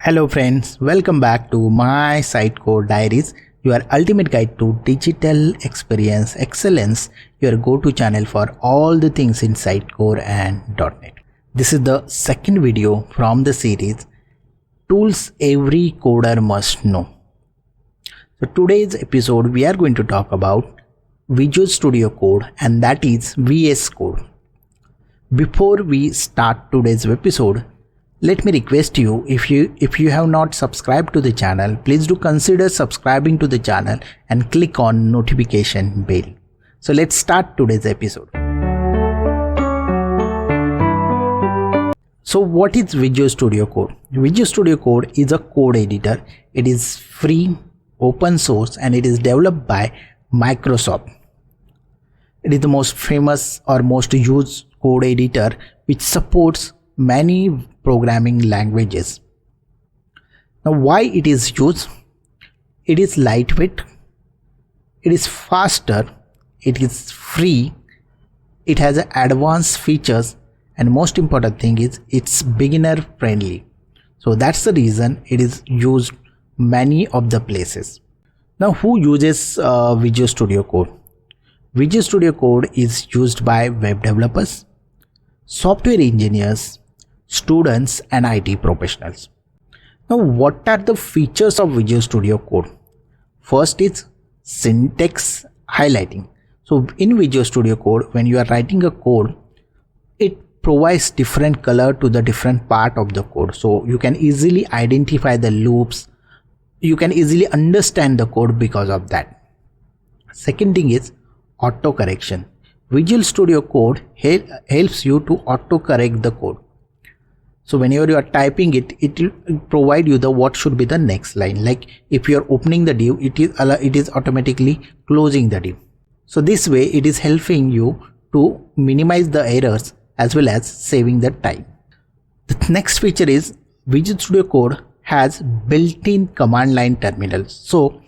Hello friends, welcome back to my Sitecore Diaries, your ultimate guide to digital experience excellence, your go-to channel for all the things in Sitecore and .NET. This is the second video from the series Tools Every Coder Must Know. So today's episode we are going to talk about Visual Studio Code, and that is VS Code. Before we start today's episode, let me request you, if you have not subscribed to the channel, please do consider subscribing to the channel and click on notification bell. So let's start today's episode. So what is Visual Studio Code? Visual Studio Code is a code editor. It is free, open source, and it is developed by Microsoft. It is the most famous or most used code editor which supports many programming languages. Now, why it is used? It is lightweight, it is faster, it is free, it has advanced features, and most important thing is it's beginner friendly. So that's the reason it is used many of the places. Now, who uses Visual Studio Code? Visual Studio Code is used by web developers, software engineers, students, and IT professionals. Now, what are the features of Visual Studio Code? First is syntax highlighting. So in Visual Studio Code, when you are writing a code, it provides different color to the different part of the code. So you can easily identify the loops. You can easily understand the code because of that. Second thing is auto correction. Visual Studio Code helps you to auto correct the code. So whenever you are typing it will provide you the what should be the next line. Like if you are opening the div, it is automatically closing the div. So this way it is helping you to minimize the errors as well as saving the time. The next feature is Visual Studio Code has built-in command line terminals. So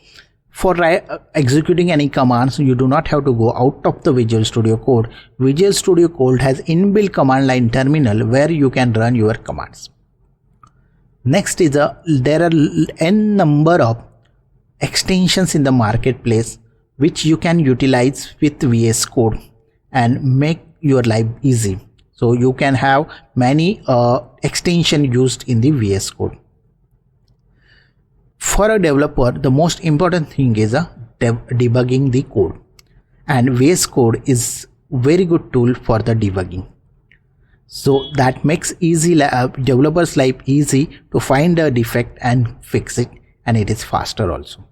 for executing any commands, you do not have to go out of the Visual Studio Code. Visual Studio Code has inbuilt command line terminal where you can run your commands. Next is there are n number of extensions in the marketplace which you can utilize with VS Code and make your life easy. So you can have many extensions used in the VS Code. For a developer, the most important thing is debugging the code, and VS Code is very good tool for the debugging. So that makes developers' life easy to find a defect and fix it, and it is faster also.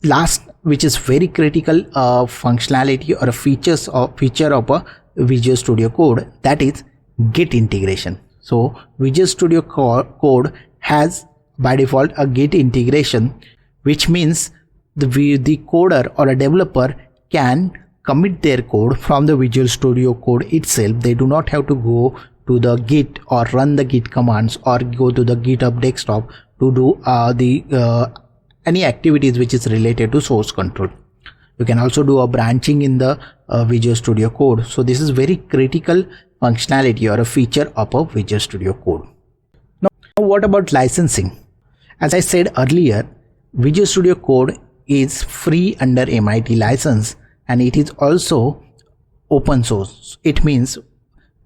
Last, which is very critical functionality or a feature of a Visual Studio Code, that is Git integration. So Visual Studio Code has by default a Git integration, which means the coder or a developer can commit their code from the Visual Studio Code itself. They do not have to go to the Git or run the Git commands or go to the GitHub desktop to do any activities which is related to source control. You can also do a branching in the Visual Studio Code. So this is very critical functionality or a feature of a Visual Studio Code. Now what about licensing? As I said earlier, Visual Studio Code is free under MIT license, and it is also open source. It means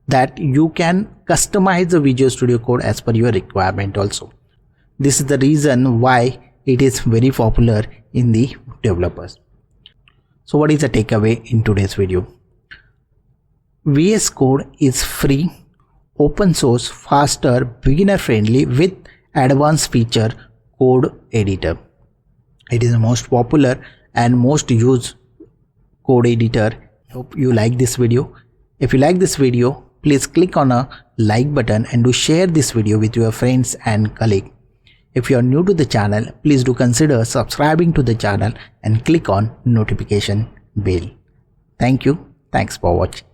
that you can customize the Visual Studio Code as per your requirement also. This is the reason why it is very popular in the developers. So what is the takeaway in today's video? VS Code is free, open source, faster, beginner friendly with advanced feature code editor. It is the most popular and most used code editor. Hope you like this video. If you like this video, please click on a like button and do share this video with your friends and colleagues. If you are new to the channel, please do consider subscribing to the channel and click on notification bell. Thank you. Thanks for watching.